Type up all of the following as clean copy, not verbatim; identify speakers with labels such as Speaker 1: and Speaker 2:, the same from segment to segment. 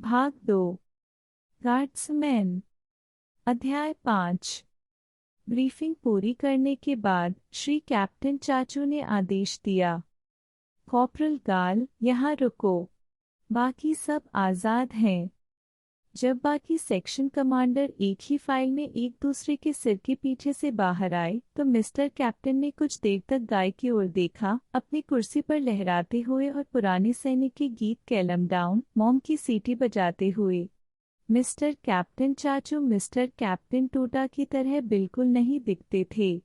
Speaker 1: भाग 2 गार्ड्समैन। अध्याय 5। ब्रीफिंग पूरी करने के बाद श्री कैप्टन चाचू ने आदेश दिया, कॉर्पोरल गाल, यहाँ रुको। बाकी सब आज़ाद हैं। जब बाकी सेक्शन कमांडर एक ही फाइल में एक दूसरे के सिर के पीछे से बाहर आए तो मिस्टर कैप्टन ने कुछ देर तक गाय की ओर देखा, अपनी कुर्सी पर लहराते हुए और पुराने सैनिक के गीत कैलम डाउन मॉम की सीटी बजाते हुए। मिस्टर कैप्टन चाचू मिस्टर कैप्टन टोटा की तरह बिल्कुल नहीं दिखते थे।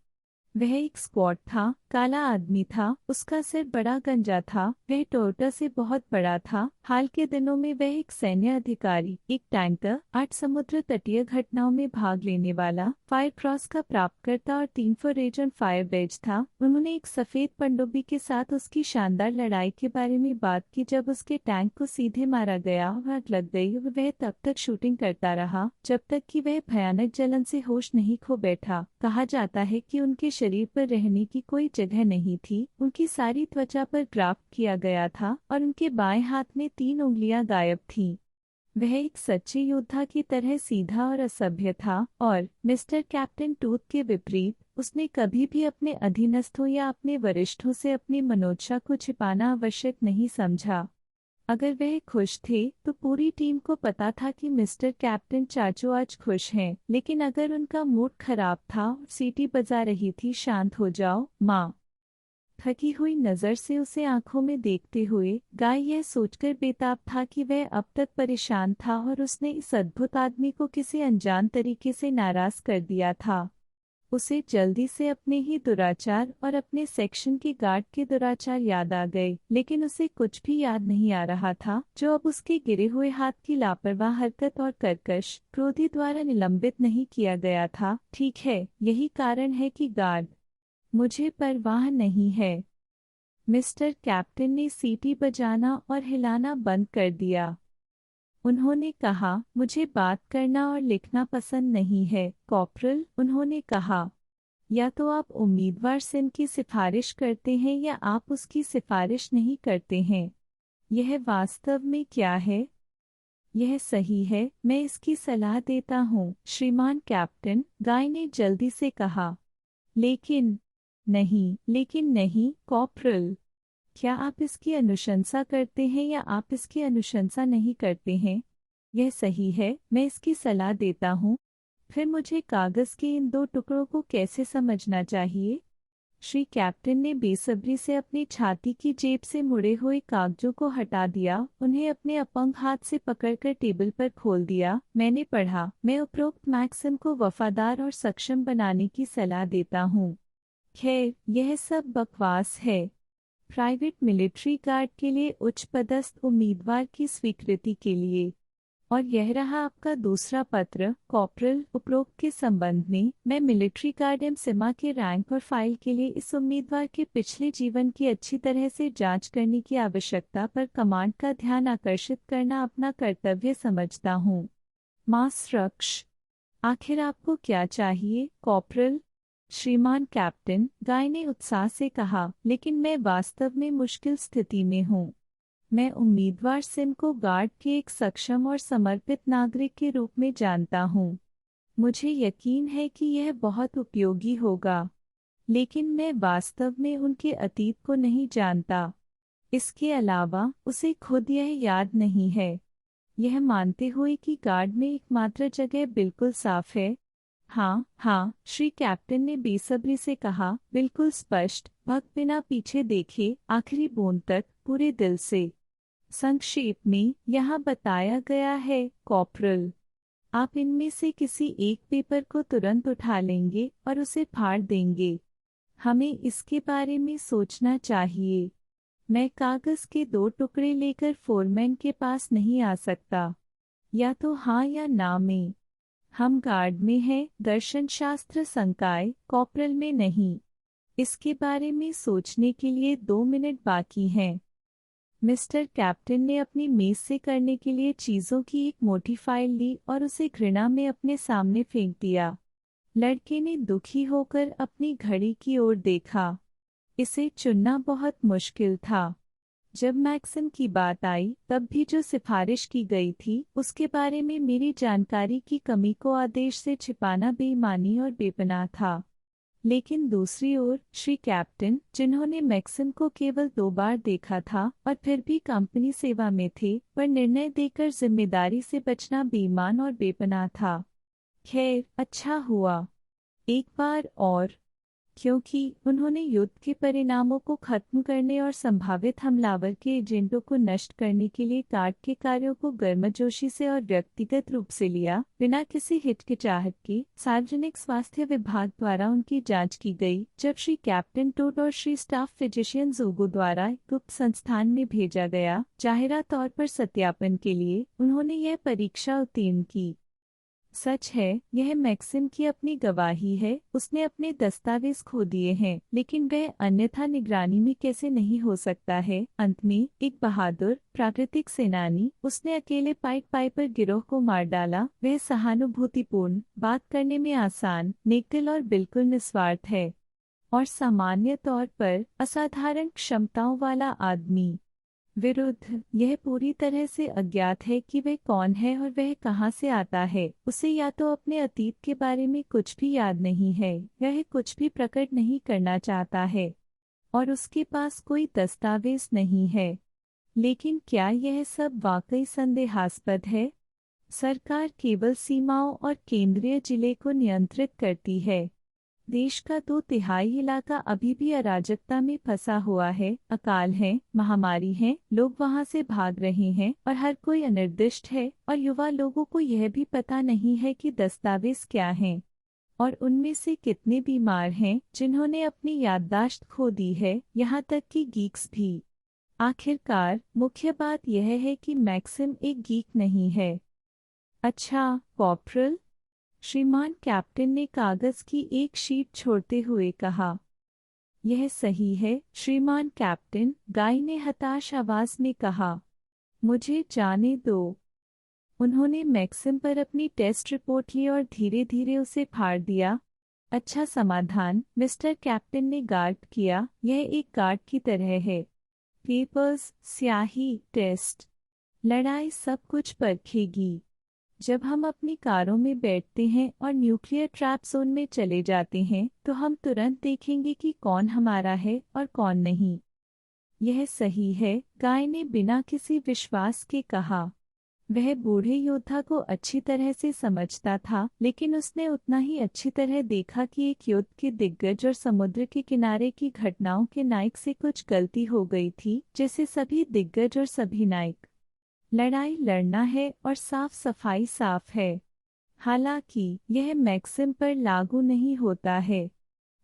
Speaker 1: वह एक स्क्वाड था, काला आदमी था, उसका सिर बड़ा गंजा था, वह टोयोटा से बहुत बड़ा था। हाल के दिनों में वह एक सैन्य अधिकारी, एक टैंकर, 8 समुद्र तटीय घटनाओं में भाग लेने वाला, फायर क्रॉस का प्राप्तकर्ता और 3 फॉर रेजन फायर बैज था। उन्होंने एक सफेद पनडुब्बी के साथ उसकी शानदार लड़ाई के बारे में बात की जब उसके टैंक को सीधे मारा गया और आग लग गई। वह तब तक शूटिंग करता रहा जब तक कि वह भयानक जलन से होश नहीं खो बैठा। कहा जाता है कि उनके शरीर पर रहने की कोई जगह नहीं थी, उनकी सारी त्वचा पर ग्राफ्ट किया गया था और उनके बाएं हाथ में 3 उंगलियां गायब थीं। वह एक सच्चे योद्धा की तरह सीधा और असभ्य था और मिस्टर कैप्टन टूथ के विपरीत उसने कभी भी अपने अधीनस्थों या अपने वरिष्ठों से अपनी मनोदशा को छिपाना आवश्यक नहीं समझा। अगर वह खुश थे तो पूरी टीम को पता था कि मिस्टर कैप्टन चाचू आज खुश हैं, लेकिन अगर उनका मूड खराब था और सीटी बजा रही थी शांत हो जाओ माँ, थकी हुई नज़र से उसे आंखों में देखते हुए गाय यह सोचकर बेताब था कि वह अब तक परेशान था और उसने इस अद्भुत आदमी को किसी अनजान तरीके से नाराज कर दिया था। उसे जल्दी से अपने ही दुराचार और अपने सेक्शन के गार्ड के दुराचार याद आ गए, लेकिन उसे कुछ भी याद नहीं आ रहा था जो अब उसके गिरे हुए हाथ की लापरवाह हरकत और कर्कश क्रोधी द्वारा निलंबित नहीं किया गया था। ठीक है, यही कारण है कि गार्ड मुझे परवाह नहीं है। मिस्टर कैप्टन ने सीटी बजाना और हिलाना बंद कर दिया। उन्होंने कहा, मुझे बात करना और लिखना पसंद नहीं है कॉर्पोरल। उन्होंने कहा, या तो आप उम्मीदवार सिंह की सिफारिश करते हैं या आप उसकी सिफारिश नहीं करते हैं। यह वास्तव में क्या है? यह सही है, मैं इसकी सलाह देता हूँ श्रीमान कैप्टन, गाय ने जल्दी से कहा। लेकिन नहीं कॉर्पोरल, क्या आप इसकी अनुशंसा करते हैं या आप इसकी अनुशंसा नहीं करते हैं? यह सही है, मैं इसकी सलाह देता हूँ। फिर मुझे कागज के इन 2 टुकड़ों को कैसे समझना चाहिए? श्री कैप्टन ने बेसब्री से अपनी छाती की जेब से मुड़े हुए कागजों को हटा दिया, उन्हें अपने अपंग हाथ से पकड़कर टेबल पर खोल दिया। मैंने पढ़ा, मैं उपरोक्त मैक्सिम को वफादार और सक्षम बनाने की सलाह देता हूँ। खैर, यह सब बकवास है। प्राइवेट मिलिट्री गार्ड के लिए उच्च पदस्थ उम्मीदवार की स्वीकृति के लिए। और यह रहा आपका दूसरा पत्र कॉर्पोरल। उपरोक्त के संबंध में मैं मिलिट्री गार्ड एम सिमा के रैंक और फाइल के लिए इस उम्मीदवार के पिछले जीवन की अच्छी तरह से जांच करने की आवश्यकता पर कमांड का ध्यान आकर्षित करना अपना कर्तव्य समझता हूँ। मास रक्ष, आखिर आपको क्या चाहिए कॉर्पोरल? श्रीमान कैप्टन, गाय ने उत्साह से कहा, लेकिन मैं वास्तव में मुश्किल स्थिति में हूँ। मैं उम्मीदवार सिम को गार्ड के एक सक्षम और समर्पित नागरिक के रूप में जानता हूँ। मुझे यकीन है कि यह बहुत उपयोगी होगा, लेकिन मैं वास्तव में उनके अतीत को नहीं जानता। इसके अलावा उसे खुद यह याद नहीं है। यह मानते हुए कि गार्ड में एकमात्र जगह बिल्कुल साफ है। हाँ, श्री कैप्टन ने बेसब्री से कहा, बिल्कुल स्पष्ट, भक्त बिना पीछे देखे, आखिरी बूंद तक, पूरे दिल से। संक्षेप में यहाँ बताया गया है कॉर्पोरल, आप इनमें से किसी एक पेपर को तुरंत उठा लेंगे और उसे फाड़ देंगे। हमें इसके बारे में सोचना चाहिए। मैं कागज के 2 टुकड़े लेकर फोरमैन के पास नहीं आ सकता। या तो हाँ या ना में। हम गार्ड में हैं, दर्शन शास्त्र संकाय, कॉर्पोरल में नहीं। इसके बारे में सोचने के लिए 2 मिनट बाकी हैं। मिस्टर कैप्टन ने अपनी मेज से करने के लिए चीज़ों की एक मोटी फाइल ली और उसे घृणा में अपने सामने फेंक दिया। लड़के ने दुखी होकर अपनी घड़ी की ओर देखा। इसे चुनना बहुत मुश्किल था। जब मैक्सिम की बात आई तब भी जो सिफारिश की गई थी उसके बारे में मेरी जानकारी की कमी को आदेश से छिपाना बेईमानी और बेपनाह था। लेकिन दूसरी ओर श्री कैप्टन, जिन्होंने मैक्सिम को केवल 2 बार देखा था और फिर भी कंपनी सेवा में थे, पर निर्णय देकर जिम्मेदारी से बचना बेईमान और बेपनाह था। खैर, अच्छा हुआ एक बार और, क्योंकि उन्होंने युद्ध के परिणामों को खत्म करने और संभावित हमलावर के एजेंटों को नष्ट करने के लिए कार्ड के कार्यों को गर्मजोशी से और व्यक्तिगत रूप से लिया, बिना किसी हिचकिचाहट के। सार्वजनिक स्वास्थ्य विभाग द्वारा उनकी जांच की गई, जब श्री कैप्टन टोड और श्री स्टाफ फिजिशियन जोगो द्वारा एक गुप्त संस्थान में भेजा गया, जाहिरा तौर पर सत्यापन के लिए। उन्होंने यह परीक्षा उत्तीर्ण की। सच है, यह मैक्सिम की अपनी गवाही है। उसने अपने दस्तावेज खो दिए हैं, लेकिन वह अन्यथा निगरानी में कैसे नहीं हो सकता है। अंत में एक बहादुर प्राकृतिक सेनानी, उसने अकेले पाइट पाइपर गिरोह को मार डाला। वह सहानुभूतिपूर्ण, बात करने में आसान, नेकल और बिल्कुल निस्वार्थ है, और सामान्य तौर पर असाधारण क्षमताओं वाला आदमी। विरुद्ध, यह पूरी तरह से अज्ञात है कि वह कौन है और वह कहाँ से आता है। उसे या तो अपने अतीत के बारे में कुछ भी याद नहीं है, वह कुछ भी प्रकट नहीं करना चाहता है, और उसके पास कोई दस्तावेज नहीं है। लेकिन क्या यह सब वाकई संदेहास्पद है? सरकार केवल सीमाओं और केंद्रीय जिले को नियंत्रित करती है। देश का 2/3 इलाका अभी भी अराजकता में फंसा हुआ है। अकाल है, महामारी है, लोग वहां से भाग रहे हैं और हर कोई अनिर्दिष्ट है। और युवा लोगों को यह भी पता नहीं है कि दस्तावेज क्या हैं, और उनमें से कितने बीमार हैं जिन्होंने अपनी याददाश्त खो दी है, यहाँ तक कि गीक्स भी। आखिरकार मुख्य बात यह है कि मैक्सिम एक गीक नहीं है। अच्छा, कॉर्पोरल, श्रीमान कैप्टन ने कागज की एक शीट छोड़ते हुए कहा। यह सही है, श्रीमान कैप्टन, गाय ने हताश आवाज में कहा। मुझे जाने दो। उन्होंने मैक्सिम पर अपनी टेस्ट रिपोर्ट ली और धीरे धीरे उसे फाड़ दिया। अच्छा समाधान, मिस्टर कैप्टन ने गार्ड किया। यह एक गार्ड की तरह है। पेपर्स, स्याही, टेस्ट, लड़ाई सब कुछ परखेगी। जब हम अपनी कारों में बैठते हैं और न्यूक्लियर ट्रैप जोन में चले जाते हैं, तो हम तुरंत देखेंगे कि कौन हमारा है और कौन नहीं। यह सही है, गाय ने बिना किसी विश्वास के कहा। वह बूढ़े योद्धा को अच्छी तरह से समझता था, लेकिन उसने उतना ही अच्छी तरह देखा कि एक युद्ध के दिग्गज और समुद्र के किनारे की घटनाओं के नायक से कुछ गलती हो गई थी, जैसे सभी दिग्गज और सभी नायक। लड़ाई लड़ना है और साफ सफाई साफ है। हालांकि यह मैक्सिम पर लागू नहीं होता है।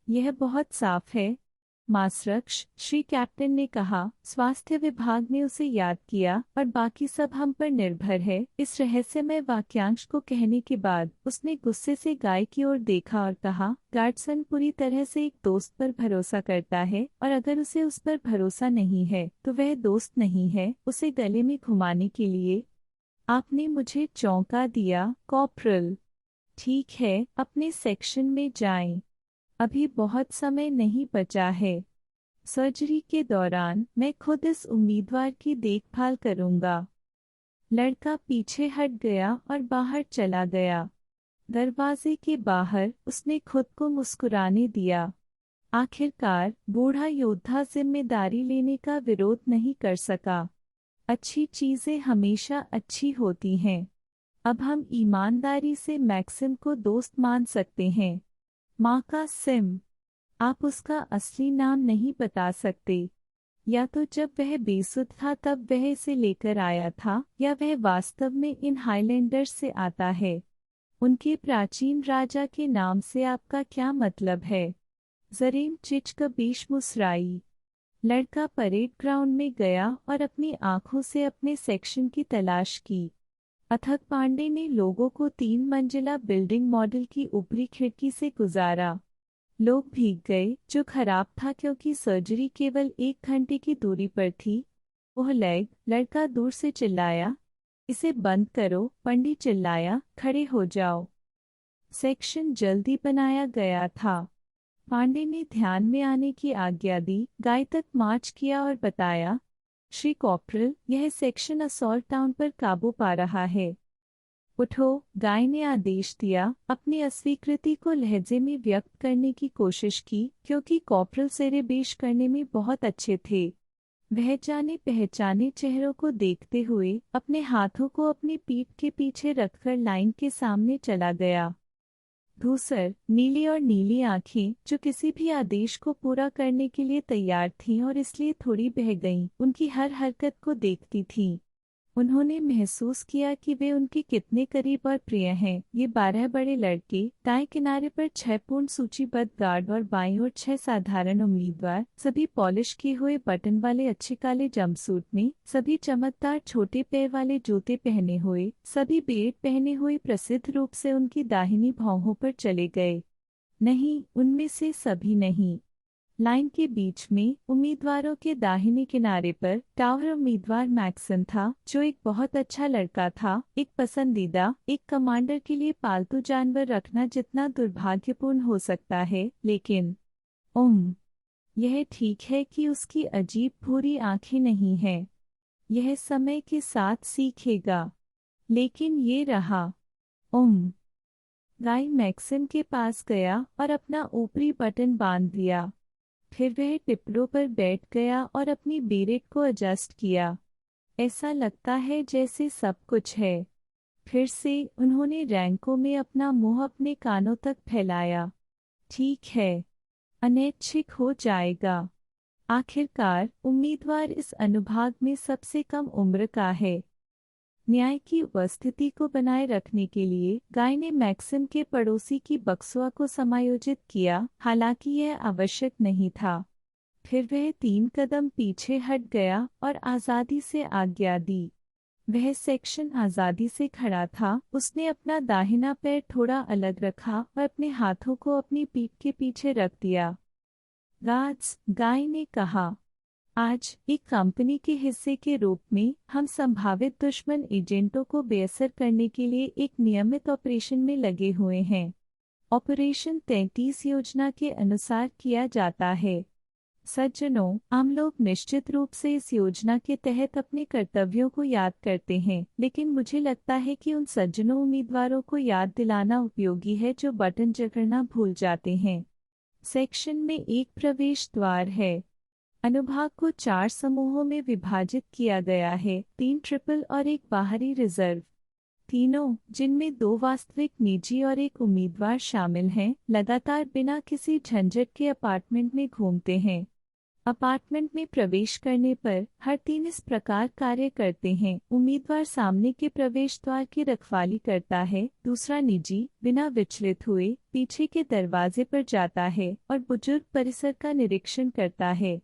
Speaker 1: यह बहुत साफ है। मासरक्ष, श्री कैप्टन ने कहा। स्वास्थ्य विभाग ने उसे याद किया और बाकी सब हम पर निर्भर है। इस रहस्यमय वाक्यांश को कहने के बाद उसने गुस्से से गाय की ओर देखा और कहा, गार्डसन पूरी तरह से एक दोस्त पर भरोसा करता है, और अगर उसे उस पर भरोसा नहीं है तो वह दोस्त नहीं है। उसे गले में घुमाने के लिए आपने मुझे चौंका दिया, कॉर्पोरल। ठीक है, अपने सेक्शन में जाएं। अभी बहुत समय नहीं बचा है। सर्जरी के दौरान मैं खुद इस उम्मीदवार की देखभाल करूंगा। लड़का पीछे हट गया और बाहर चला गया। दरवाजे के बाहर उसने खुद को मुस्कुराने दिया। आखिरकार बूढ़ा योद्धा जिम्मेदारी लेने का विरोध नहीं कर सका। अच्छी चीजें हमेशा अच्छी होती हैं। अब हम ईमानदारी से मैक्सिम को दोस्त मान सकते हैं। माँ का सिम। आप उसका असली नाम नहीं बता सकते। या तो जब वह बेसुध था तब वह इसे लेकर आया था, या वह वास्तव में इन हाईलैंडर्स से आता है। उनके प्राचीन राजा के नाम से आपका क्या मतलब है? जरीम चिचकबीश मुस्राई। लड़का परेड ग्राउंड में गया और अपनी आंखों से अपने सेक्शन की तलाश की। अथक पांडे ने लोगों को 3 मंजिला बिल्डिंग मॉडल की ऊपरी खिड़की से गुजारा। लोग भीग गए, जो खराब था क्योंकि सर्जरी केवल 1 घंटे की दूरी पर थी। ओह लैग, लड़का दूर से चिल्लाया। इसे बंद करो, पंडित चिल्लाया, खड़े हो जाओ। सेक्शन जल्दी बनाया गया था। पांडे ने ध्यान में आने की आज्ञा दी, गाय तक मार्च किया और बताया, श्री कॉर्पोरल, यह सेक्शन असॉल्ट टाउन पर काबू पा रहा है। उठो, गाय ने आदेश दिया, अपनी अस्वीकृति को लहजे में व्यक्त करने की कोशिश की, क्योंकि कॉर्पोरल सेरेबेश करने में बहुत अच्छे थे। वह जाने पहचाने चेहरों को देखते हुए अपने हाथों को अपनी पीठ के पीछे रखकर लाइन के सामने चला गया। धूसर, नीली और नीली आंखें, जो किसी भी आदेश को पूरा करने के लिए तैयार थीं और इसलिए थोड़ी बह गईं, उनकी हर हरकत को देखती थीं। उन्होंने महसूस किया कि वे उनके कितने करीब और प्रिय हैं। ये 12 बड़े लड़के, दाएं किनारे पर 6 पूर्ण सूचीबद्ध गार्ड और बाईं ओर 6 साधारण उम्मीदवार, सभी पॉलिश किए हुए बटन वाले अच्छे काले जंपसूट में, सभी चमकदार छोटे पैर वाले जूते पहने हुए, सभी बेट पहने हुए प्रसिद्ध रूप से उनकी दाहिनी भौहों पर चले गए। नहीं, उनमें से सभी नहीं। लाइन के बीच में उम्मीदवारों के दाहिने किनारे पर टावर उम्मीदवार मैक्सन था, जो एक बहुत अच्छा लड़का था, एक पसंदीदा, एक कमांडर के लिए पालतू जानवर रखना जितना दुर्भाग्यपूर्ण हो सकता है, लेकिन यह ठीक है कि उसकी अजीब भूरी आंखें नहीं हैं। यह समय के साथ सीखेगा। लेकिन ये रहा। गाय मैक्सन के पास गया और अपना ऊपरी बटन बांध दिया। फिर वह टिप्पणों पर बैठ गया और अपनी बेरेट को एडजस्ट किया। ऐसा लगता है जैसे सब कुछ है। फिर से उन्होंने रैंकों में अपना मुंह अपने कानों तक फैलाया। ठीक है, अनैच्छिक हो जाएगा। आखिरकार उम्मीदवार इस अनुभाग में सबसे कम उम्र का है। न्याय की उपस्थिति को बनाए रखने के लिए गाय ने मैक्सिम के पड़ोसी की बक्सुआ को समायोजित किया, हालांकि यह आवश्यक नहीं था। फिर वह 3 कदम पीछे हट गया और आज़ादी से आज्ञा दी। वह सेक्शन आज़ादी से खड़ा था। उसने अपना दाहिना पैर थोड़ा अलग रखा और अपने हाथों को अपनी पीठ के पीछे रख दिया। गार्ड्स, गाय ने कहा, आज एक कंपनी के हिस्से के रूप में हम संभावित दुश्मन एजेंटों को बेअसर करने के लिए एक नियमित ऑपरेशन में लगे हुए हैं। ऑपरेशन 33 योजना के अनुसार किया जाता है। सज्जनों, आम लोग निश्चित रूप से इस योजना के तहत अपने कर्तव्यों को याद करते हैं, लेकिन मुझे लगता है कि उन सज्जनों उम्मीदवारों को याद दिलाना उपयोगी है जो बटन जकड़ना भूल जाते हैं। सेक्शन में एक प्रवेश द्वार है। अनुभाग को 4 समूहों में विभाजित किया गया है, 3 ट्रिपल और एक बाहरी रिजर्व। तीनों, जिनमें 2 वास्तविक निजी और एक उम्मीदवार शामिल हैं, लगातार बिना किसी झंझट के अपार्टमेंट में घूमते हैं। अपार्टमेंट में प्रवेश करने पर हर 3 इस प्रकार कार्य करते हैं। उम्मीदवार सामने के प्रवेश द्वार की रखवाली करता है, दूसरा निजी, बिना विचलित हुए, पीछे के दरवाजे पर जाता है और बुजुर्ग परिसर का निरीक्षण करता है।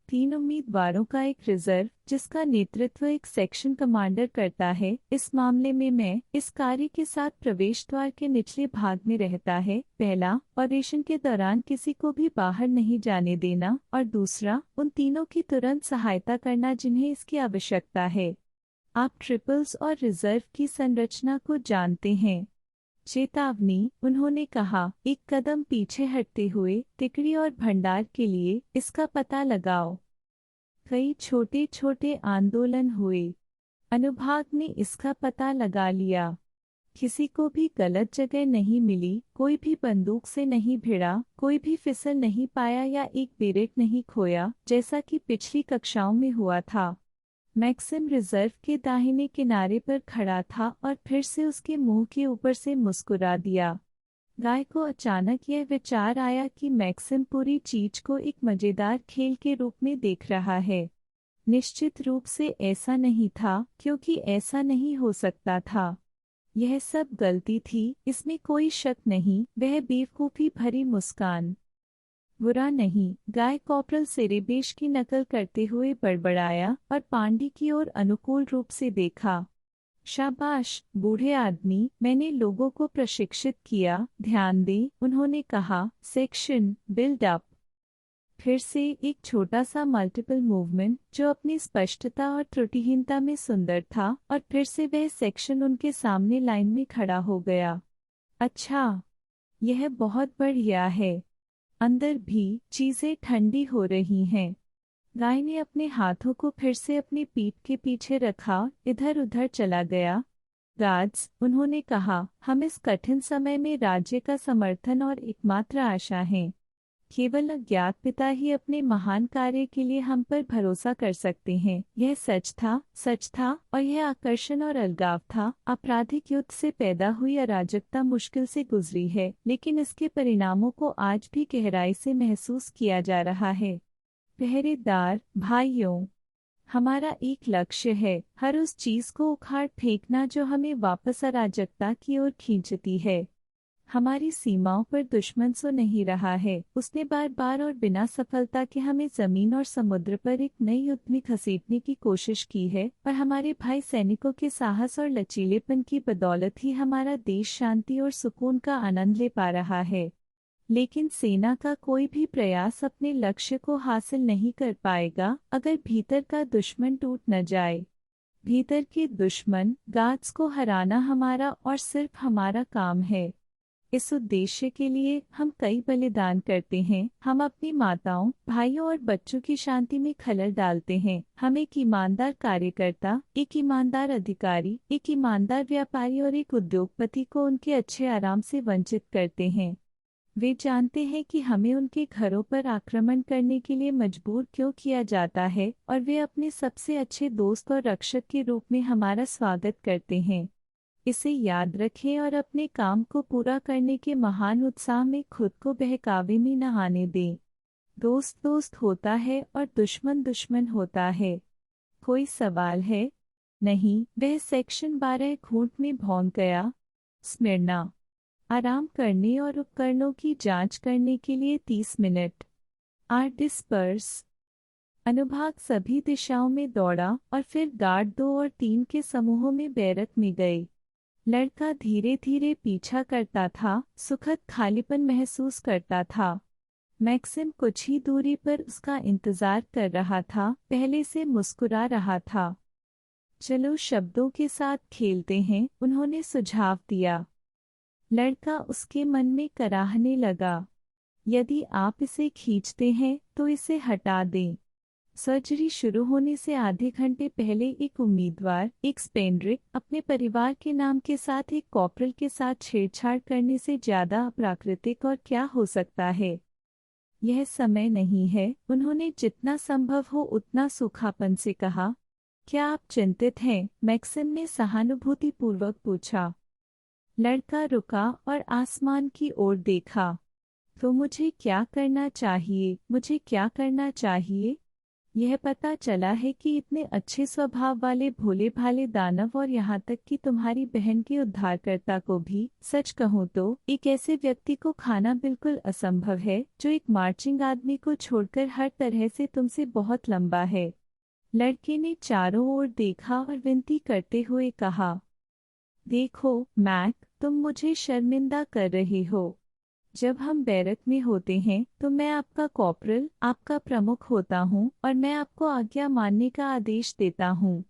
Speaker 1: 3 उम्मीदवारों का एक रिजर्व, जिसका नेतृत्व एक सेक्शन कमांडर करता है। इस मामले में मैं इस कार्य के साथ प्रवेश द्वार के निचले भाग में रहता है। पहला, ऑपरेशन के दौरान किसी को भी बाहर नहीं जाने देना, और दूसरा, उन तीनों की तुरंत सहायता करना जिन्हें इसकी आवश्यकता है। आप ट्रिपल्स और रिजर्व की संरचना को जानते हैं। चेतावनी, उन्होंने कहा, एक कदम पीछे हटते हुए, तिकड़ी और भंडार के लिए इसका पता लगाओ। कई छोटे छोटे आंदोलन हुए। अनुभाग ने इसका पता लगा लिया। किसी को भी गलत जगह नहीं मिली, कोई भी बंदूक से नहीं भिड़ा, कोई भी फिसल नहीं पाया या एक बेरेट नहीं खोया, जैसा कि पिछली कक्षाओं में हुआ था। मैक्सिम रिजर्व के दाहिने किनारे पर खड़ा था और फिर से उसके मुंह के ऊपर से मुस्कुरा दिया। गाय को अचानक यह विचार आया कि मैक्सिम पूरी चीज को एक मजेदार खेल के रूप में देख रहा है। निश्चित रूप से ऐसा नहीं था, क्योंकि ऐसा नहीं हो सकता था। यह सब गलती थी, इसमें कोई शक नहीं। वह बेवकूफ़ी भरी मुस्कान। बुरा नहीं, गाय कॉर्पोरल सेरेबेश की नकल करते हुए बड़बड़ाया और पांडी की ओर अनुकूल रूप से देखा। शाबाश, बूढ़े आदमी, मैंने लोगों को प्रशिक्षित किया। ध्यान दें, उन्होंने कहा, सेक्शन बिल्ड अप। फिर से एक छोटा सा मल्टीपल मूवमेंट, जो अपनी स्पष्टता और त्रुटिहीनता में सुंदर था, और फिर से वह सेक्शन उनके सामने लाइन में खड़ा हो गया। अच्छा, यह बहुत बढ़िया है। अंदर भी चीजें ठंडी हो रही हैं। गाय ने अपने हाथों को फिर से अपनी पीठ के पीछे रखा, इधर उधर चला गया। राज, उन्होंने कहा, हम इस कठिन समय में राज्य का समर्थन और एकमात्र आशा हैं। केवल अज्ञात पिता ही अपने महान कार्य के लिए हम पर भरोसा कर सकते हैं। यह सच था, और यह आकर्षण और अलगाव था। आपराधिक युद्ध से पैदा हुई अराजकता मुश्किल से गुजरी है, लेकिन इसके परिणामों को आज भी गहराई से महसूस किया जा रहा है। पहरेदार भाइयों, हमारा एक लक्ष्य है, हर उस चीज को उखाड़ फेंकना जो हमें वापस अराजकता की ओर खींचती है। हमारी सीमाओं पर दुश्मन सो नहीं रहा है। उसने बार बार और बिना सफलता के हमें जमीन और समुद्र पर एक नई युद्ध में घसीटने की कोशिश की है, पर हमारे भाई सैनिकों के साहस और लचीलेपन की बदौलत ही हमारा देश शांति और सुकून का आनंद ले पा रहा है। लेकिन सेना का कोई भी प्रयास अपने लक्ष्य को हासिल नहीं कर पाएगा अगर भीतर का दुश्मन टूट न जाए। भीतर के दुश्मन गाड्स को हराना हमारा और सिर्फ हमारा काम है। इस उद्देश्य के लिए हम कई बलिदान करते हैं। हम अपनी माताओं, भाइयों और बच्चों की शांति में खलल डालते हैं। हम एक ईमानदार कार्यकर्ता, एक ईमानदार अधिकारी, एक ईमानदार व्यापारी और एक उद्योगपति को उनके अच्छे आराम से वंचित करते हैं। वे जानते हैं कि हमें उनके घरों पर आक्रमण करने के लिए मजबूर क्यों किया जाता है, और वे अपने सबसे अच्छे दोस्त और रक्षक के रूप में हमारा स्वागत करते हैं। इसे याद रखें और अपने काम को पूरा करने के महान उत्साह में खुद को बहकावे में न आने दें। दोस्त दोस्त होता है और दुश्मन दुश्मन होता है। कोई सवाल है? नहीं। वह सेक्शन 12 घूंट में भौंक गया। स्मिर्ना। आराम करने और उपकरणों की जांच करने के लिए 30 मिनट। Are disperse. अनुभाग सभी दिशाओं में दौड़ा और फिर गार्ड 2 और 3 के समूहों में बैरक में गए। लड़का धीरे धीरे पीछा करता था, सुखद खालीपन महसूस करता था। मैक्सिम कुछ ही दूरी पर उसका इंतजार कर रहा था, पहले से मुस्कुरा रहा था। चलो शब्दों के साथ खेलते हैं, उन्होंने सुझाव दिया। लड़का उसके मन में कराहने लगा। यदि आप इसे खींचते हैं तो इसे हटा दें। सर्जरी शुरू होने से आधे घंटे पहले एक उम्मीदवार, एक स्पेनड्रिक, अपने परिवार के नाम के साथ एक कॉर्पोरल के साथ छेड़छाड़ करने से ज्यादा अप्राकृतिक और क्या हो सकता है। यह समय नहीं है, उन्होंने जितना संभव हो उतना सूखापन से कहा। क्या आप चिंतित हैं? मैक्सिम ने सहानुभूतिपूर्वक पूछा। लड़का रुका और आसमान की ओर देखा। तो मुझे क्या करना चाहिए? मुझे क्या करना चाहिए? यह पता चला है कि इतने अच्छे स्वभाव वाले भोले भाले दानव और यहाँ तक कि तुम्हारी बहन के उद्धारकर्ता को भी, सच कहूँ तो, एक ऐसे व्यक्ति को खाना बिल्कुल असंभव है जो एक मार्चिंग आदमी को छोड़कर हर तरह से तुमसे बहुत लंबा है। लड़के ने चारों ओर देखा और विनती करते हुए कहा, देखो मैक, तुम मुझे शर्मिंदा कर रहे हो। जब हम बैरक में होते हैं तो मैं आपका कॉर्पोरल, आपका प्रमुख होता हूँ और मैं आपको आज्ञा मानने का आदेश देता हूँ।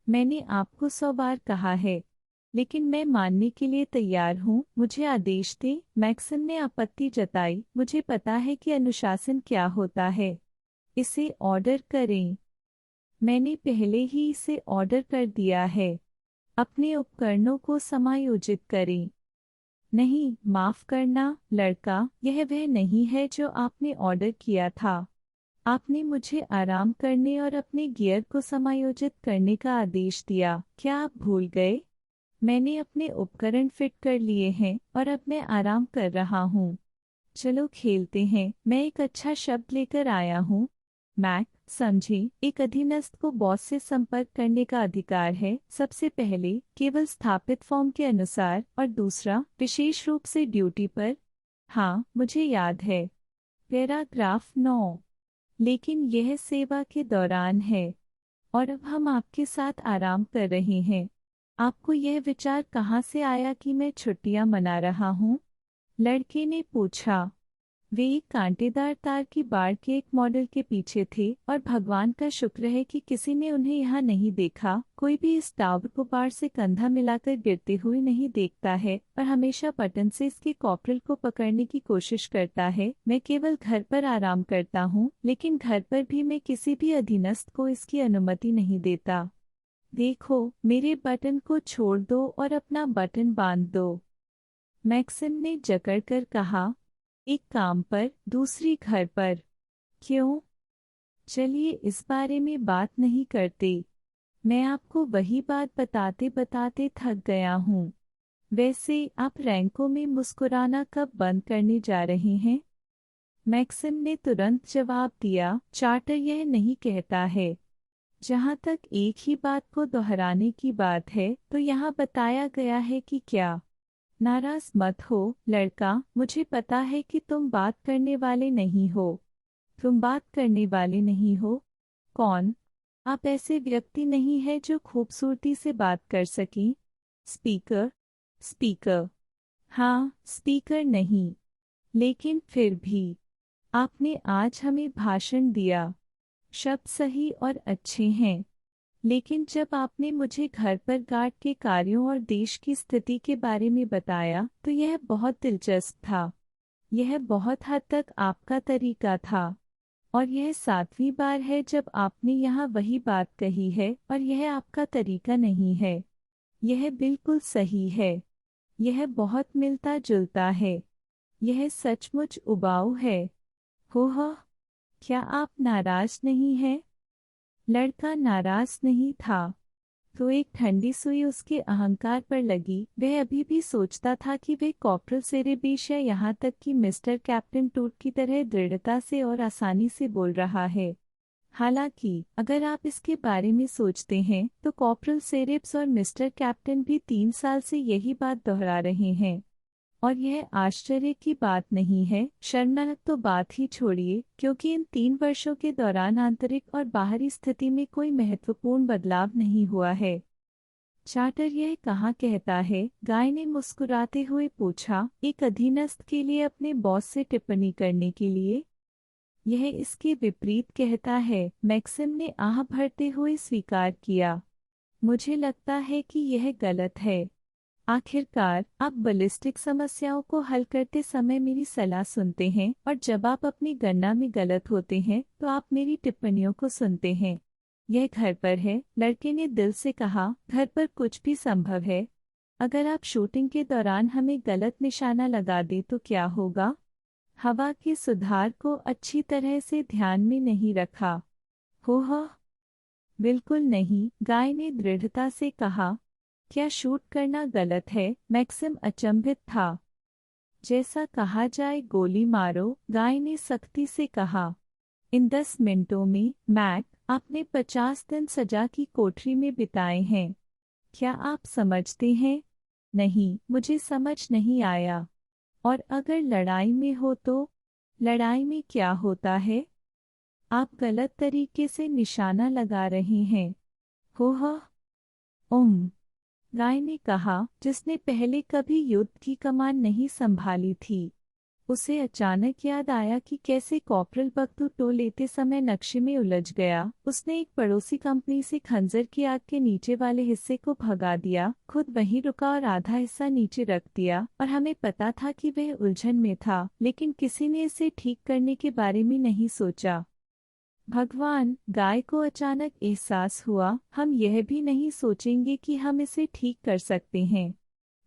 Speaker 1: मैंने आपको 100 बार कहा है, लेकिन मैं मानने के लिए तैयार हूँ। मुझे आदेश दे। मैक्सिम ने आपत्ति जताई। मुझे पता है कि अनुशासन क्या होता है। इसे ऑर्डर करें। मैंने पहले ही इसे ऑर्डर कर दिया है। अपने उपकरणों को समायोजित करें। नहीं, माफ करना लड़का, यह वह नहीं है जो आपने ऑर्डर किया था। आपने मुझे आराम करने और अपने गियर को समायोजित करने का आदेश दिया। क्या आप भूल गए? मैंने अपने उपकरण फिट कर लिए हैं और अब मैं आराम कर रहा हूँ। चलो खेलते हैं। मैं एक अच्छा शब्द लेकर आया हूँ। मैक, समझी, एक अधीनस्थ को बॉस से संपर्क करने का अधिकार है। सबसे पहले केवल स्थापित फॉर्म के अनुसार, और दूसरा विशेष रूप से ड्यूटी पर। हाँ, मुझे याद है। पैराग्राफ 9। लेकिन यह सेवा के दौरान है और अब हम आपके साथ आराम कर रहे हैं। आपको यह विचार कहाँ से आया कि मैं छुट्टियां मना रहा हूँ? लड़के ने पूछा। वे एक कांटेदार तार की बाड़ के एक मॉडल के पीछे थे और भगवान का शुक्र है कि किसी ने उन्हें यहाँ नहीं देखा। कोई भी इस टावर को बाड़ से कंधा मिलाकर गिरते हुए नहीं देखता है और हमेशा बटन से इसके कॉर्पोरल को पकड़ने की कोशिश करता है। मैं केवल घर पर आराम करता हूँ, लेकिन घर पर भी मैं किसी भी अधीनस्थ को इसकी अनुमति नहीं देता। देखो, मेरे बटन को छोड़ दो और अपना बटन बांध दो, मैक्सिम ने जकड़कर कहा। एक काम पर, दूसरी घर पर। क्यों? चलिए इस बारे में बात नहीं करते। मैं आपको वही बात बताते बताते थक गया हूँ। वैसे आप रैंकों में मुस्कुराना कब बंद करने जा रहे हैं? मैक्सिम ने तुरंत जवाब दिया, चार्टर यह नहीं कहता है। जहाँ तक एक ही बात को दोहराने की बात है, तो यहाँ बताया गया है कि क्या। नाराज मत हो, लड़का, मुझे पता है कि तुम बात करने वाले नहीं हो। तुम बात करने वाले नहीं हो? कौन? आप ऐसे व्यक्ति नहीं है जो खूबसूरती से बात कर सकें। स्पीकर? स्पीकर? हाँ, स्पीकर नहीं। लेकिन फिर भी आपने आज हमें भाषण दिया। शब्द सही और अच्छे हैं, लेकिन जब आपने मुझे घर पर गार्ड के कार्यों और देश की स्थिति के बारे में बताया तो यह बहुत दिलचस्प था। यह बहुत हद तक आपका तरीका था, और यह 7वीं बार है जब आपने यहाँ वही बात कही है और यह आपका तरीका नहीं है। यह बिल्कुल सही है। यह बहुत मिलता जुलता है। यह सचमुच उबाऊ है। हो, क्या आप नाराज नहीं हैं? लड़का नाराज नहीं था। तो एक ठंडी सुई उसके अहंकार पर लगी। वह अभी भी सोचता था कि वह कॉर्पोरल सेरेबेश या यहाँ तक कि मिस्टर कैप्टन टूट की तरह दृढ़ता से और आसानी से बोल रहा है। हालांकि अगर आप इसके बारे में सोचते हैं तो कॉर्पोरल सेरेब्स और मिस्टर कैप्टन भी 3 साल से यही बात दोहरा रहे हैं। और यह आश्चर्य की बात नहीं है। शर्मनाक तो बात ही छोड़िए, क्योंकि इन 3 वर्षों के दौरान आंतरिक और बाहरी स्थिति में कोई महत्वपूर्ण बदलाव नहीं हुआ है। चार्टर यह कहाँ कहता है? गाय ने मुस्कुराते हुए पूछा, एक अधीनस्थ के लिए अपने बॉस से टिप्पणी करने के लिए? यह इसके विपरीत कहता है, मैक्सिम ने आह भरते हुए स्वीकार किया। मुझे लगता है कि यह गलत है। आखिरकार, आप बैलिस्टिक समस्याओं को हल करते समय मेरी सलाह सुनते हैं, और जब आप अपनी गणना में गलत होते हैं तो आप मेरी टिप्पणियों को सुनते हैं। यह घर पर है, लड़के ने दिल से कहा। घर पर कुछ भी संभव है। अगर आप शूटिंग के दौरान हमें गलत निशाना लगा दें तो क्या होगा? हवा के सुधार को अच्छी तरह से ध्यान में नहीं रखा। हो, बिल्कुल नहीं, गाय ने दृढ़ता से कहा। क्या शूट करना गलत है? मैक्सिम अचंभित था। जैसा कहा जाए गोली मारो, गाय ने सख्ती से कहा। इन 10 मिनटों में, मैक, आपने 50 दिन सजा की कोठरी में बिताए हैं। क्या आप समझते हैं? नहीं, मुझे समझ नहीं आया। और अगर लड़ाई में हो तो? लड़ाई में क्या होता है? आप गलत तरीके से निशाना लगा रहे हैं। हो, गाय ने कहा, जिसने पहले कभी युद्ध की कमान नहीं संभाली थी। उसे अचानक याद आया कि कैसे कॉर्पोरल बख्तू लेते समय नक्शे में उलझ गया। उसने एक पड़ोसी कंपनी से खंजर की आग के नीचे वाले हिस्से को भगा दिया, खुद वहीं रुका और आधा हिस्सा नीचे रख दिया। और हमें पता था कि वह उलझन में था, लेकिन किसी ने इसे ठीक करने के बारे में नहीं सोचा। भगवान, गाय को अचानक एहसास हुआ, हम यह भी नहीं सोचेंगे कि हम इसे ठीक कर सकते हैं।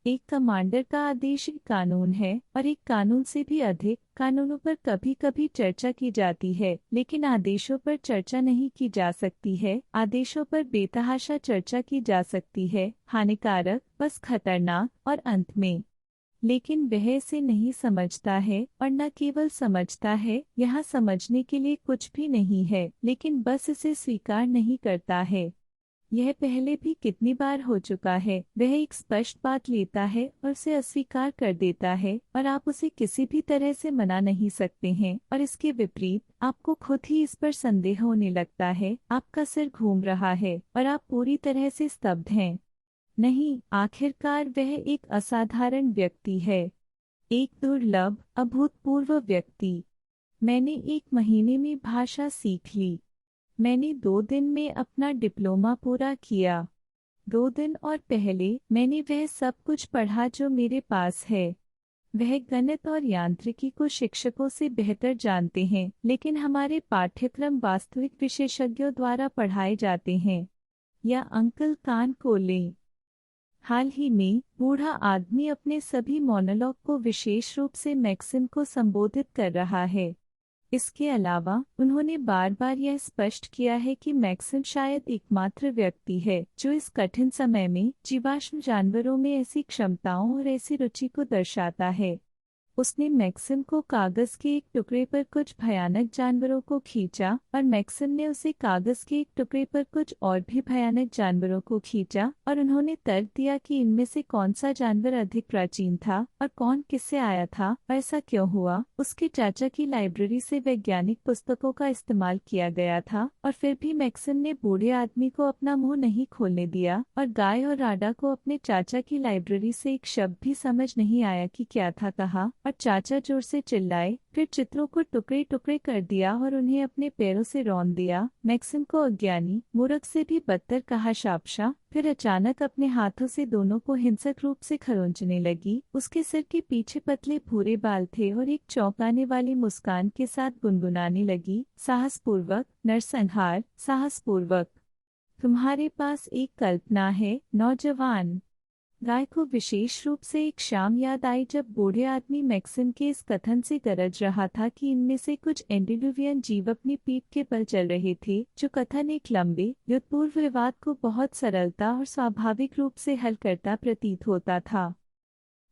Speaker 1: एक कमांडर का आदेश एक कानून है, और एक कानून से भी अधिक। कानूनों पर कभी कभी चर्चा की जाती है, लेकिन आदेशों पर चर्चा नहीं की जा सकती है। आदेशों पर बेतहाशा चर्चा की जा सकती है, हानिकारक, बस खतरनाक, और अंत में। लेकिन वह इसे नहीं समझता है, और न केवल समझता है, यहाँ समझने के लिए कुछ भी नहीं है, लेकिन बस इसे स्वीकार नहीं करता है। यह पहले भी कितनी बार हो चुका है। वह एक स्पष्ट बात लेता है और उसे अस्वीकार कर देता है, और आप उसे किसी भी तरह से मना नहीं सकते हैं। और इसके विपरीत, आपको खुद ही इस पर संदेह होने लगता है। आपका सिर घूम रहा है, और आप पूरी तरह से स्तब्ध हैं। नहीं, आखिरकार वह एक असाधारण व्यक्ति है। एक दुर्लभ अभूतपूर्व व्यक्ति। मैंने 1 महीने में भाषा सीख ली। मैंने 2 दिन में अपना डिप्लोमा पूरा किया। 2 दिन और पहले मैंने वह सब कुछ पढ़ा जो मेरे पास है। वह गणित और यांत्रिकी को शिक्षकों से बेहतर जानते हैं, लेकिन हमारे पाठ्यक्रम वास्तविक विशेषज्ञों द्वारा पढ़ाए जाते हैं। या अंकल कान को लें। हाल ही में बूढ़ा आदमी अपने सभी मोनोलॉग को विशेष रूप से मैक्सिम को संबोधित कर रहा है। इसके अलावा उन्होंने बार बार यह स्पष्ट किया है कि मैक्सिम शायद एकमात्र व्यक्ति है जो इस कठिन समय में जीवाश्म जानवरों में ऐसी क्षमताओं और ऐसी रुचि को दर्शाता है। उसने मैक्सिम को कागज के एक टुकड़े पर कुछ भयानक जानवरों को खींचा और मैक्सिम ने उसे कागज के एक टुकड़े पर कुछ और भी भयानक जानवरों को खींचा, और उन्होंने तर्क दिया कि इनमें से कौन सा जानवर अधिक प्राचीन था और कौन किससे आया था और ऐसा क्यों हुआ। उसके चाचा की लाइब्रेरी से वैज्ञानिक पुस्तकों का इस्तेमाल किया गया था, और फिर भी मैक्सिम ने बूढ़े आदमी को अपना मुंह नहीं खोलने दिया, और गाय और राडा को अपने चाचा की लाइब्रेरी से एक शब्द भी समझ नहीं आया कि क्या था कहा, और चाचा जोर से चिल्लाए, फिर चित्रों को टुकड़े टुकड़े कर दिया और उन्हें अपने पैरों से रौंद दिया। मैक्सिम को अज्ञानी मूर्ख से भी बदतर कहा शापशा। फिर अचानक अपने हाथों से दोनों को हिंसक रूप से खरोंचने लगी। उसके सिर के पीछे पतले भूरे बाल थे और एक चौंकाने वाली मुस्कान के साथ गुनगुनाने लगी, साहसपूर्वक नरसंहार, साहसपूर्वक। तुम्हारे पास एक कल्पना है, नौजवान। गाय को विशेष रूप से एक शाम याद आई जब बूढ़े आदमी मैक्सिम के इस कथन से गरज रहा था कि इनमें से कुछ एंटीलुवियन जीव अपनी पीठ के बल चल रहे थे, जो कथन एक लंबे युद्धपूर्व विवाद को बहुत सरलता और स्वाभाविक रूप से हल करता प्रतीत होता था।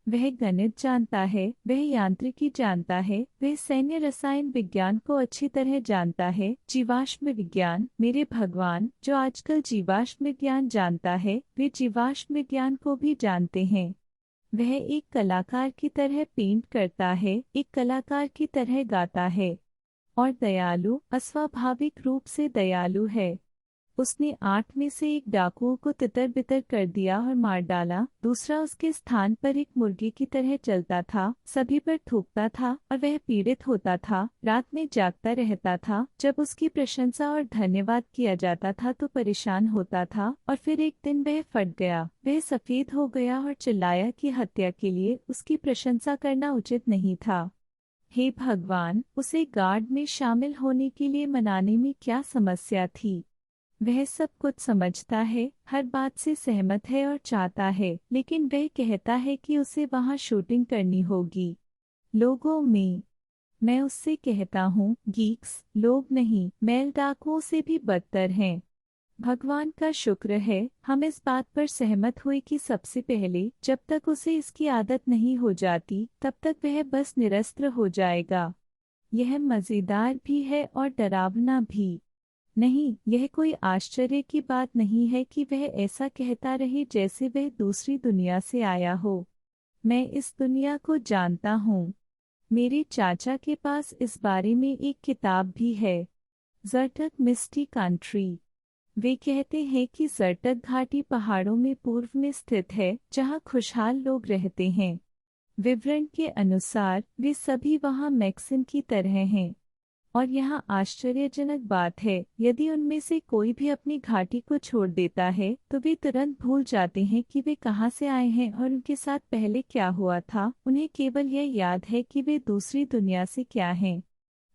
Speaker 1: वह गणित जानता है, वह यांत्रिकी जानता है, वह सैन्य रसायन विज्ञान को अच्छी तरह जानता है, जीवाश्म विज्ञान, मेरे भगवान, जो आजकल जीवाश्म विज्ञान जानता है, वे जीवाश्म विज्ञान को भी जानते हैं। वह एक कलाकार की तरह पेंट करता है, एक कलाकार की तरह गाता है, और दयालु, अस्वाभाविक रूप से दयालु है। उसने 8 में से एक डाकुओं को तितर बितर कर दिया और मार डाला। दूसरा उसके स्थान पर एक मुर्गी की तरह चलता था, सभी पर थूकता था और वह पीड़ित होता था। रात में जागता रहता था, जब उसकी प्रशंसा और धन्यवाद किया जाता था तो परेशान होता था, और फिर एक दिन वह फट गया। वह सफेद हो गया और चिल्लाया कि हत्या के लिए उसकी प्रशंसा करना उचित नहीं था। हे भगवान, उसे गार्ड में शामिल होने के लिए मनाने में क्या समस्या थी। वह सब कुछ समझता है, हर बात से सहमत है और चाहता है, लेकिन वह कहता है कि उसे वहां शूटिंग करनी होगी। लोगों में। मैं उससे कहता हूँ, गीक्स, लोग नहीं, मेल डाकुओं से भी बदतर हैं। भगवान का शुक्र है, हम इस बात पर सहमत हुए कि सबसे पहले, जब तक उसे इसकी आदत नहीं हो जाती, तब तक वह बस निरस्त्र हो जाएगा। यह मज़ेदार भी है और डरावना भी। नहीं, यह कोई आश्चर्य की बात नहीं है कि वह ऐसा कहता रहे जैसे वह दूसरी दुनिया से आया हो। मैं इस दुनिया को जानता हूँ। मेरे चाचा के पास इस बारे में एक किताब भी है, ज़र्टक मिस्टी कंट्री। वे कहते हैं कि ज़र्टक घाटी पहाड़ों में पूर्व में स्थित है, जहाँ खुशहाल लोग रहते हैं। विवरण के अनुसार वे सभी वहाँ मैक्सिम की तरह हैं। और यहाँ आश्चर्यजनक बात है, यदि उनमें से कोई भी अपनी घाटी को छोड़ देता है तो वे तुरंत भूल जाते हैं कि वे कहाँ से आए हैं और उनके साथ पहले क्या हुआ था। उन्हें केवल यह याद है कि वे दूसरी दुनिया से क्या हैं।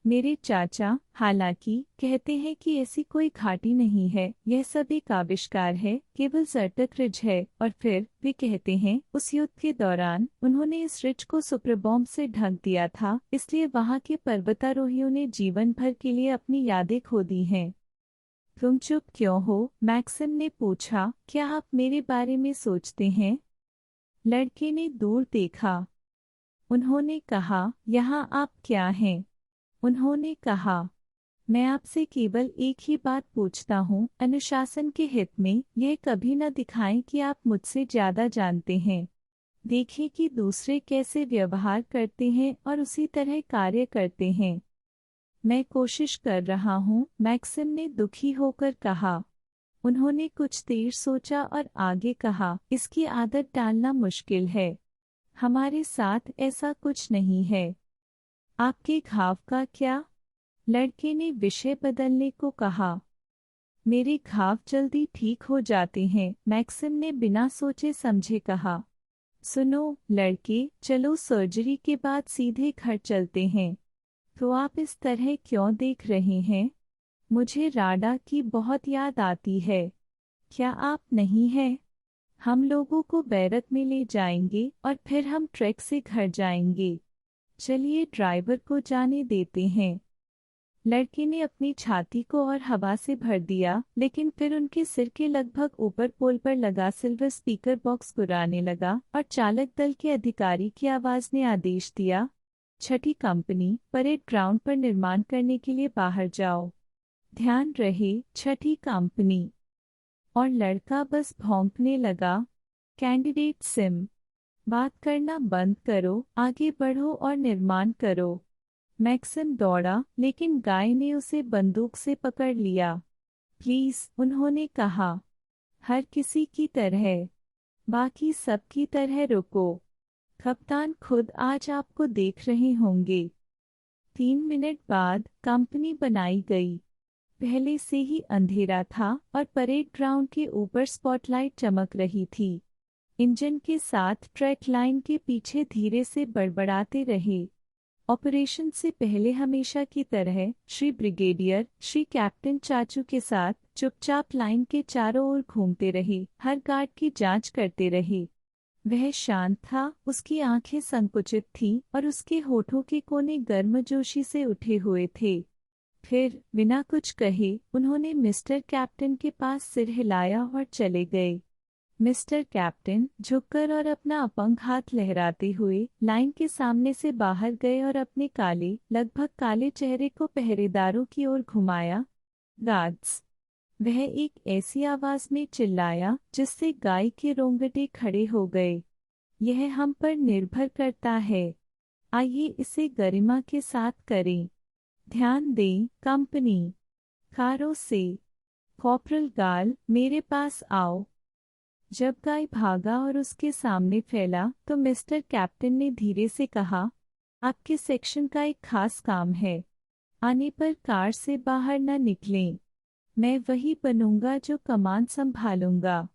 Speaker 1: मेरे चाचा, हालांकि, कहते हैं कि ऐसी कोई घाटी नहीं है, यह सब एक आविष्कार है, केवल ज़र्टक रिज है। और फिर वे कहते हैं, उस युद्ध के दौरान उन्होंने इस रिज को सुपर बॉम्ब से ढक दिया था, इसलिए वहां के पर्वतारोहियों ने जीवन भर के लिए अपनी यादें खो दी हैं। तुम चुप क्यों हो? मैक्सिम ने पूछा, क्या आप मेरे बारे में सोचते हैं? लड़के ने दूर देखा। उन्होंने कहा, यहाँ आप क्या हैं? उन्होंने कहा, मैं आपसे केवल एक ही बात पूछता हूँ, अनुशासन के हित में यह कभी न दिखाएं कि आप मुझसे ज्यादा जानते हैं। देखें कि दूसरे कैसे व्यवहार करते हैं और उसी तरह कार्य करते हैं। मैं कोशिश कर रहा हूँ, मैक्सिम ने दुखी होकर कहा। उन्होंने कुछ देर सोचा और आगे कहा, इसकी आदत डालना मुश्किल है। हमारे साथ ऐसा कुछ नहीं है। आपके घाव का क्या? लड़के ने विषय बदलने को कहा। मेरे घाव जल्दी ठीक हो जाते हैं, मैक्सिम ने बिना सोचे समझे कहा। सुनो लड़के, चलो सर्जरी के बाद सीधे घर चलते हैं। तो आप इस तरह क्यों देख रहे हैं? मुझे राडा की बहुत याद आती है। क्या आप नहीं हैं? हम लोगों को बैरक में ले जाएंगे और फिर हम ट्रक से घर जाएंगे। चलिए ड्राइवर को जाने देते हैं। लड़के ने अपनी छाती को और हवा से भर दिया, लेकिन फिर उनके सिर के लगभग ऊपर पोल पर लगा सिल्वर स्पीकर बॉक्स गुर्राने लगा और चालक दल के अधिकारी की आवाज ने आदेश दिया, छठी कंपनी, परेड ग्राउंड पर निर्माण करने के लिए बाहर जाओ। ध्यान रहे, छठी कंपनी। और लड़का बस भौंकने लगा। कैंडिडेट सिम, बात करना बंद करो, आगे बढ़ो और निर्माण करो। मैक्सिम दौड़ा, लेकिन गाय ने उसे बंदूक से पकड़ लिया। प्लीज, उन्होंने कहा, हर किसी की तरह, बाकी सब की तरह रुको। कप्तान खुद आज आपको देख रहे होंगे। 3 मिनट बाद कंपनी बनाई गई। पहले से ही अंधेरा था और परेड ग्राउंड के ऊपर स्पॉटलाइट चमक रही थी। इंजन के साथ ट्रैक लाइन के पीछे धीरे से बड़बड़ाते रहे। ऑपरेशन से पहले हमेशा की तरह श्री ब्रिगेडियर, श्री कैप्टन चाचू के साथ चुपचाप लाइन के चारों ओर घूमते रहे, हर गार्ड की जांच करते रहे। वह शांत था, उसकी आंखें संकुचित थीं और उसके होठों के कोने गर्मजोशी से उठे हुए थे। फिर बिना कुछ कहे उन्होंने मिस्टर कैप्टन के पास सिर हिलाया और चले गए। मिस्टर कैप्टन झुककर और अपना अपंग हाथ लहराते हुए लाइन के सामने से बाहर गए और अपने काले, लगभग काले चेहरे को पहरेदारों की ओर घुमाया। गार्ड्स! वह एक ऐसी आवाज में चिल्लाया जिससे गाय के रोंगटे खड़े हो गए। यह हम पर निर्भर करता है। आइए इसे गरिमा के साथ करें। ध्यान दें, कंपनी। कारों से। कॉर्पोरल गाल, मेरे पास आओ। जब गाय भागा और उसके सामने फैला तो मिस्टर कैप्टन ने धीरे से कहा, आपके सेक्शन का एक खास काम है। आने पर कार से बाहर न निकलें। मैं वही बनूंगा जो कमान संभालूंगा।